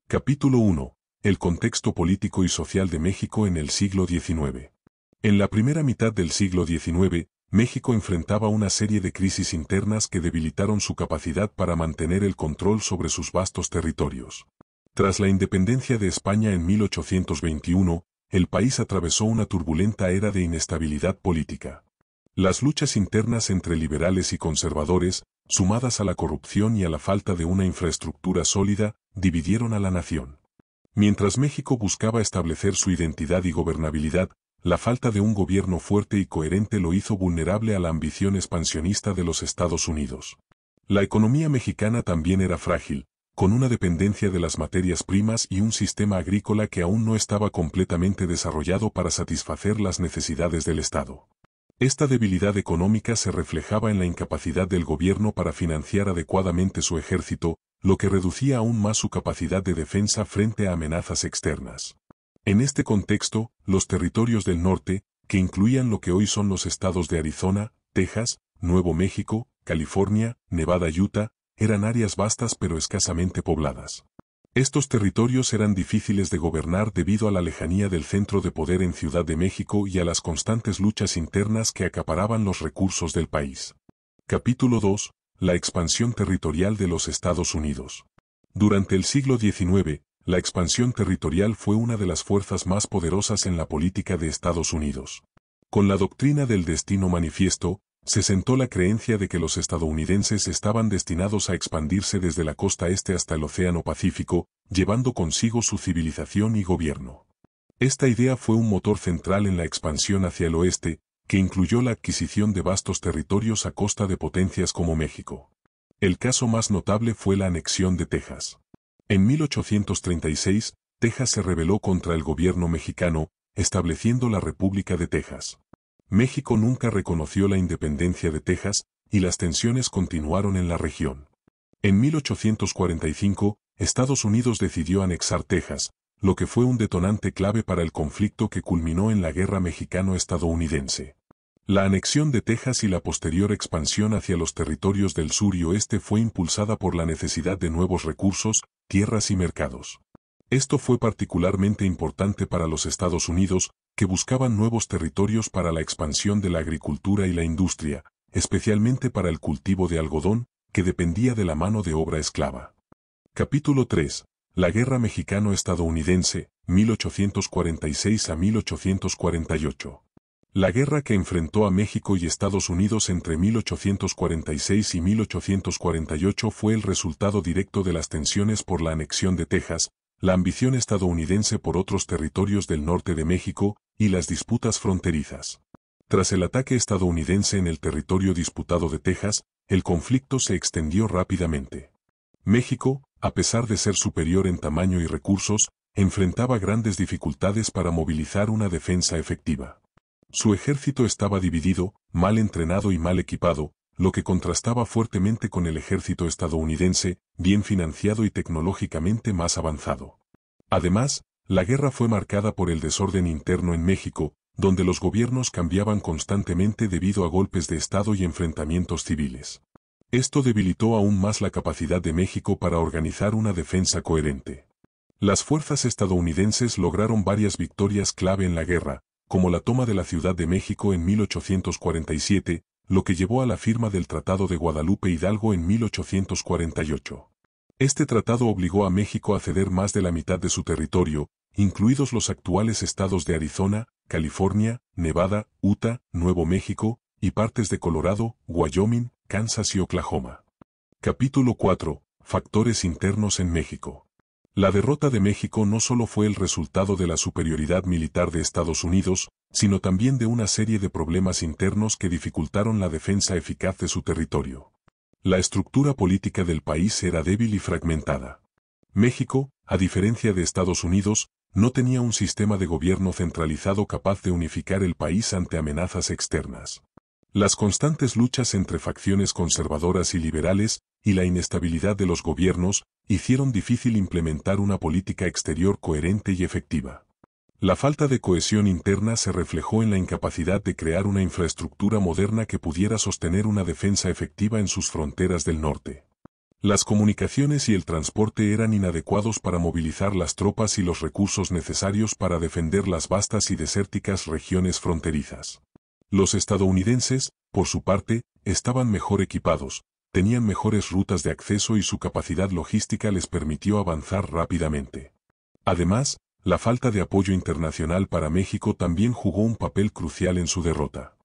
Capítulo 1. El contexto político y social de México en el siglo XIX. En la primera mitad del siglo XIX, México enfrentaba una serie de crisis internas que debilitaron su capacidad para mantener el control sobre sus vastos territorios. Tras la independencia de España en 1821, el país atravesó una turbulenta era de inestabilidad política. Las luchas internas entre liberales y conservadores, sumadas a la corrupción y a la falta de una infraestructura sólida, dividieron a la nación. Mientras México buscaba establecer su identidad y gobernabilidad, la falta de un gobierno fuerte y coherente lo hizo vulnerable a la ambición expansionista de los Estados Unidos. La economía mexicana también era frágil, con una dependencia de las materias primas y un sistema agrícola que aún no estaba completamente desarrollado para satisfacer las necesidades del Estado. Esta debilidad económica se reflejaba en la incapacidad del gobierno para financiar adecuadamente su ejército, lo que reducía aún más su capacidad de defensa frente a amenazas externas. En este contexto, los territorios del norte, que incluían lo que hoy son los estados de Arizona, Texas, Nuevo México, California, Nevada y Utah, eran áreas vastas pero escasamente pobladas. Estos territorios eran difíciles de gobernar debido a la lejanía del centro de poder en Ciudad de México y a las constantes luchas internas que acaparaban los recursos del país. Capítulo 2. La expansión territorial de los Estados Unidos. Durante el siglo XIX, la expansión territorial fue una de las fuerzas más poderosas en la política de Estados Unidos. Con la doctrina del destino manifiesto, se sentó la creencia de que los estadounidenses estaban destinados a expandirse desde la costa este hasta el Océano Pacífico, llevando consigo su civilización y gobierno. Esta idea fue un motor central en la expansión hacia el oeste, que incluyó la adquisición de vastos territorios a costa de potencias como México. El caso más notable fue la anexión de Texas. En 1836, Texas se rebeló contra el gobierno mexicano, estableciendo la República de Texas. México nunca reconoció la independencia de Texas, y las tensiones continuaron en la región. En 1845, Estados Unidos decidió anexar Texas, lo que fue un detonante clave para el conflicto que culminó en la Guerra Mexicano-Estadounidense. La anexión de Texas y la posterior expansión hacia los territorios del sur y oeste fue impulsada por la necesidad de nuevos recursos, tierras y mercados. Esto fue particularmente importante para los Estados Unidos, que buscaban nuevos territorios para la expansión de la agricultura y la industria, especialmente para el cultivo de algodón, que dependía de la mano de obra esclava. Capítulo 3. La Guerra Mexicano-Estadounidense, 1846 a 1848. La guerra que enfrentó a México y Estados Unidos entre 1846 y 1848 fue el resultado directo de las tensiones por la anexión de Texas, la ambición estadounidense por otros territorios del norte de México, y las disputas fronterizas. Tras el ataque estadounidense en el territorio disputado de Texas, el conflicto se extendió rápidamente. México, a pesar de ser superior en tamaño y recursos, enfrentaba grandes dificultades para movilizar una defensa efectiva. Su ejército estaba dividido, mal entrenado y mal equipado, lo que contrastaba fuertemente con el ejército estadounidense, bien financiado y tecnológicamente más avanzado. Además, la guerra fue marcada por el desorden interno en México, donde los gobiernos cambiaban constantemente debido a golpes de Estado y enfrentamientos civiles. Esto debilitó aún más la capacidad de México para organizar una defensa coherente. Las fuerzas estadounidenses lograron varias victorias clave en la guerra, como la toma de la Ciudad de México en 1847, lo que llevó a la firma del Tratado de Guadalupe Hidalgo en 1848. Este tratado obligó a México a ceder más de la mitad de su territorio, incluidos los actuales estados de Arizona, California, Nevada, Utah, Nuevo México, y partes de Colorado, Wyoming, Kansas y Oklahoma. Capítulo 4. Factores internos en México. La derrota de México no solo fue el resultado de la superioridad militar de Estados Unidos, sino también de una serie de problemas internos que dificultaron la defensa eficaz de su territorio. La estructura política del país era débil y fragmentada. México, a diferencia de Estados Unidos, no tenía un sistema de gobierno centralizado capaz de unificar el país ante amenazas externas. Las constantes luchas entre facciones conservadoras y liberales, y la inestabilidad de los gobiernos, hicieron difícil implementar una política exterior coherente y efectiva. La falta de cohesión interna se reflejó en la incapacidad de crear una infraestructura moderna que pudiera sostener una defensa efectiva en sus fronteras del norte. Las comunicaciones y el transporte eran inadecuados para movilizar las tropas y los recursos necesarios para defender las vastas y desérticas regiones fronterizas. Los estadounidenses, por su parte, estaban mejor equipados, tenían mejores rutas de acceso y su capacidad logística les permitió avanzar rápidamente. Además, la falta de apoyo internacional para México también jugó un papel crucial en su derrota.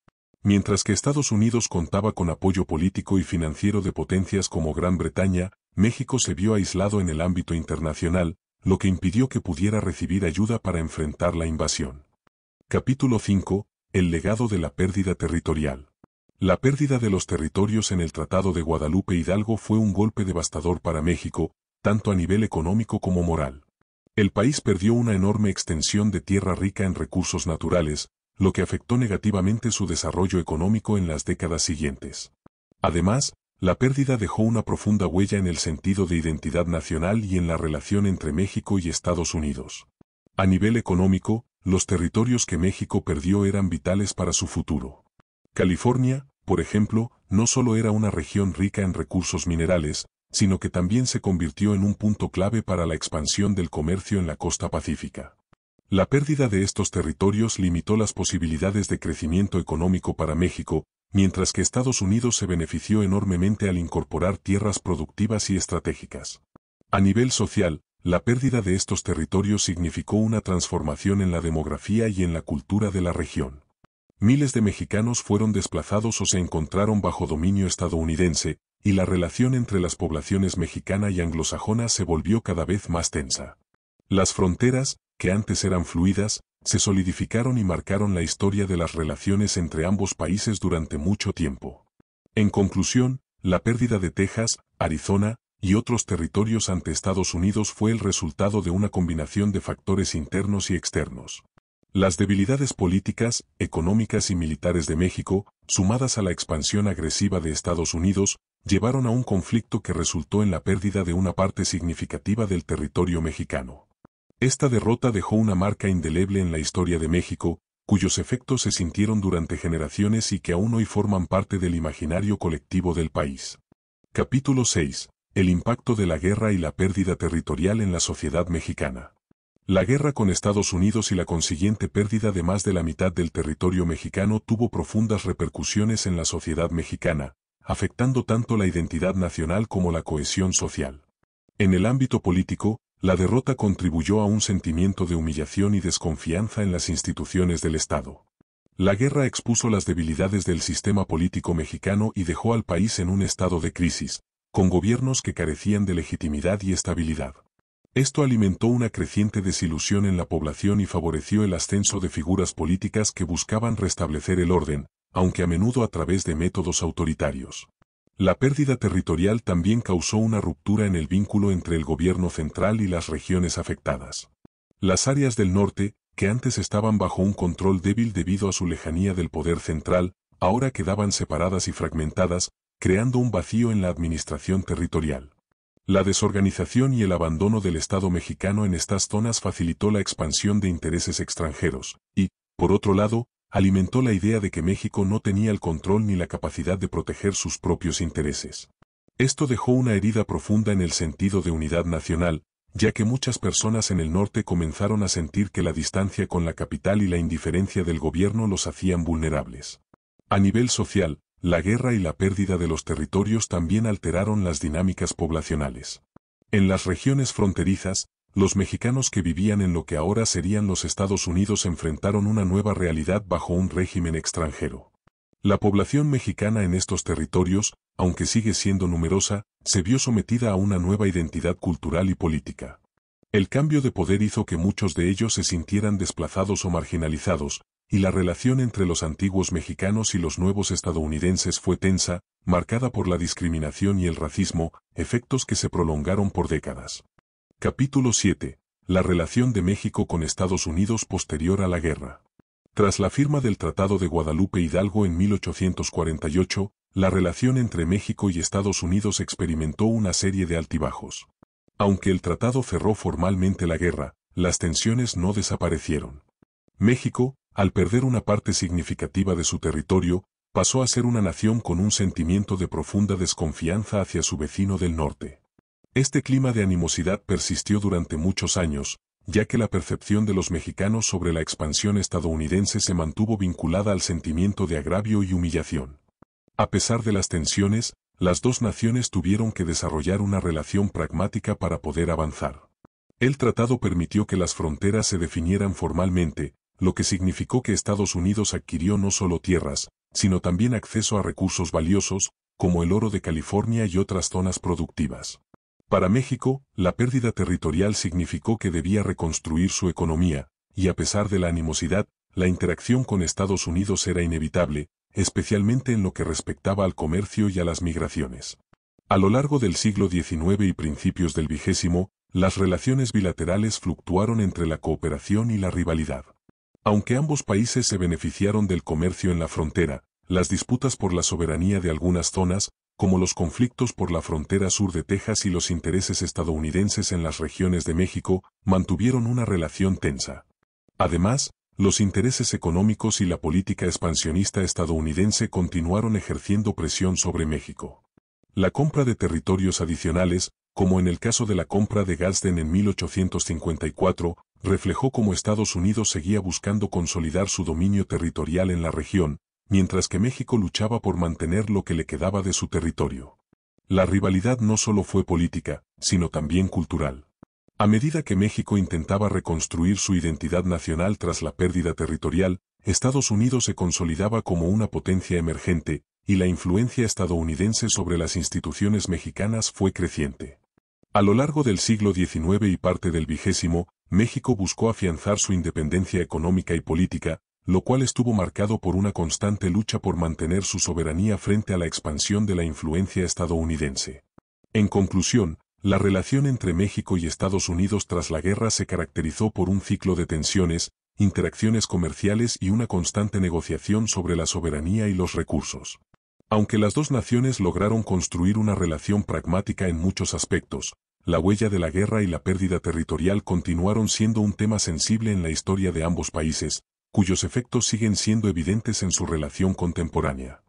Mientras que Estados Unidos contaba con apoyo político y financiero de potencias como Gran Bretaña, México se vio aislado en el ámbito internacional, lo que impidió que pudiera recibir ayuda para enfrentar la invasión. Capítulo 5. El legado de la pérdida territorial. La pérdida de los territorios en el Tratado de Guadalupe Hidalgo fue un golpe devastador para México, tanto a nivel económico como moral. El país perdió una enorme extensión de tierra rica en recursos naturales, lo que afectó negativamente su desarrollo económico en las décadas siguientes. Además, la pérdida dejó una profunda huella en el sentido de identidad nacional y en la relación entre México y Estados Unidos. A nivel económico, los territorios que México perdió eran vitales para su futuro. California, por ejemplo, no solo era una región rica en recursos minerales, sino que también se convirtió en un punto clave para la expansión del comercio en la costa pacífica. La pérdida de estos territorios limitó las posibilidades de crecimiento económico para México, mientras que Estados Unidos se benefició enormemente al incorporar tierras productivas y estratégicas. A nivel social, la pérdida de estos territorios significó una transformación en la demografía y en la cultura de la región. Miles de mexicanos fueron desplazados o se encontraron bajo dominio estadounidense, y la relación entre las poblaciones mexicana y anglosajona se volvió cada vez más tensa. Las fronteras, que antes eran fluidas, se solidificaron y marcaron la historia de las relaciones entre ambos países durante mucho tiempo. En conclusión, la pérdida de Texas, Arizona y otros territorios ante Estados Unidos fue el resultado de una combinación de factores internos y externos. Las debilidades políticas, económicas y militares de México, sumadas a la expansión agresiva de Estados Unidos, llevaron a un conflicto que resultó en la pérdida de una parte significativa del territorio mexicano. Esta derrota dejó una marca indeleble en la historia de México, cuyos efectos se sintieron durante generaciones y que aún hoy forman parte del imaginario colectivo del país. Capítulo 6. El impacto de la guerra y la pérdida territorial en la sociedad mexicana. La guerra con Estados Unidos y la consiguiente pérdida de más de la mitad del territorio mexicano tuvo profundas repercusiones en la sociedad mexicana, afectando tanto la identidad nacional como la cohesión social. En el ámbito político, la derrota contribuyó a un sentimiento de humillación y desconfianza en las instituciones del Estado. La guerra expuso las debilidades del sistema político mexicano y dejó al país en un estado de crisis, con gobiernos que carecían de legitimidad y estabilidad. Esto alimentó una creciente desilusión en la población y favoreció el ascenso de figuras políticas que buscaban restablecer el orden, aunque a menudo a través de métodos autoritarios. La pérdida territorial también causó una ruptura en el vínculo entre el gobierno central y las regiones afectadas. Las áreas del norte, que antes estaban bajo un control débil debido a su lejanía del poder central, ahora quedaban separadas y fragmentadas, creando un vacío en la administración territorial. La desorganización y el abandono del Estado mexicano en estas zonas facilitó la expansión de intereses extranjeros, y, por otro lado, alimentó la idea de que México no tenía el control ni la capacidad de proteger sus propios intereses. Esto dejó una herida profunda en el sentido de unidad nacional, ya que muchas personas en el norte comenzaron a sentir que la distancia con la capital y la indiferencia del gobierno los hacían vulnerables. A nivel social, la guerra y la pérdida de los territorios también alteraron las dinámicas poblacionales. En las regiones fronterizas, los mexicanos que vivían en lo que ahora serían los Estados Unidos enfrentaron una nueva realidad bajo un régimen extranjero. La población mexicana en estos territorios, aunque sigue siendo numerosa, se vio sometida a una nueva identidad cultural y política. El cambio de poder hizo que muchos de ellos se sintieran desplazados o marginalizados, y la relación entre los antiguos mexicanos y los nuevos estadounidenses fue tensa, marcada por la discriminación y el racismo, efectos que se prolongaron por décadas. Capítulo 7. La relación de México con Estados Unidos posterior a la guerra. Tras la firma del Tratado de Guadalupe Hidalgo en 1848, la relación entre México y Estados Unidos experimentó una serie de altibajos. Aunque el tratado cerró formalmente la guerra, las tensiones no desaparecieron. México, al perder una parte significativa de su territorio, pasó a ser una nación con un sentimiento de profunda desconfianza hacia su vecino del norte. Este clima de animosidad persistió durante muchos años, ya que la percepción de los mexicanos sobre la expansión estadounidense se mantuvo vinculada al sentimiento de agravio y humillación. A pesar de las tensiones, las dos naciones tuvieron que desarrollar una relación pragmática para poder avanzar. El tratado permitió que las fronteras se definieran formalmente, lo que significó que Estados Unidos adquirió no solo tierras, sino también acceso a recursos valiosos, como el oro de California y otras zonas productivas. Para México, la pérdida territorial significó que debía reconstruir su economía, y a pesar de la animosidad, la interacción con Estados Unidos era inevitable, especialmente en lo que respectaba al comercio y a las migraciones. A lo largo del siglo XIX y principios del XX, las relaciones bilaterales fluctuaron entre la cooperación y la rivalidad. Aunque ambos países se beneficiaron del comercio en la frontera, las disputas por la soberanía de algunas zonas, como los conflictos por la frontera sur de Texas y los intereses estadounidenses en las regiones de México, mantuvieron una relación tensa. Además, los intereses económicos y la política expansionista estadounidense continuaron ejerciendo presión sobre México. La compra de territorios adicionales, como en el caso de la compra de Gadsden en 1854, reflejó cómo Estados Unidos seguía buscando consolidar su dominio territorial en la región, mientras que México luchaba por mantener lo que le quedaba de su territorio. La rivalidad no solo fue política, sino también cultural. A medida que México intentaba reconstruir su identidad nacional tras la pérdida territorial, Estados Unidos se consolidaba como una potencia emergente, y la influencia estadounidense sobre las instituciones mexicanas fue creciente. A lo largo del siglo XIX y parte del XX, México buscó afianzar su independencia económica y política, lo cual estuvo marcado por una constante lucha por mantener su soberanía frente a la expansión de la influencia estadounidense. En conclusión, la relación entre México y Estados Unidos tras la guerra se caracterizó por un ciclo de tensiones, interacciones comerciales y una constante negociación sobre la soberanía y los recursos. Aunque las dos naciones lograron construir una relación pragmática en muchos aspectos, la huella de la guerra y la pérdida territorial continuaron siendo un tema sensible en la historia de ambos países, cuyos efectos siguen siendo evidentes en su relación contemporánea.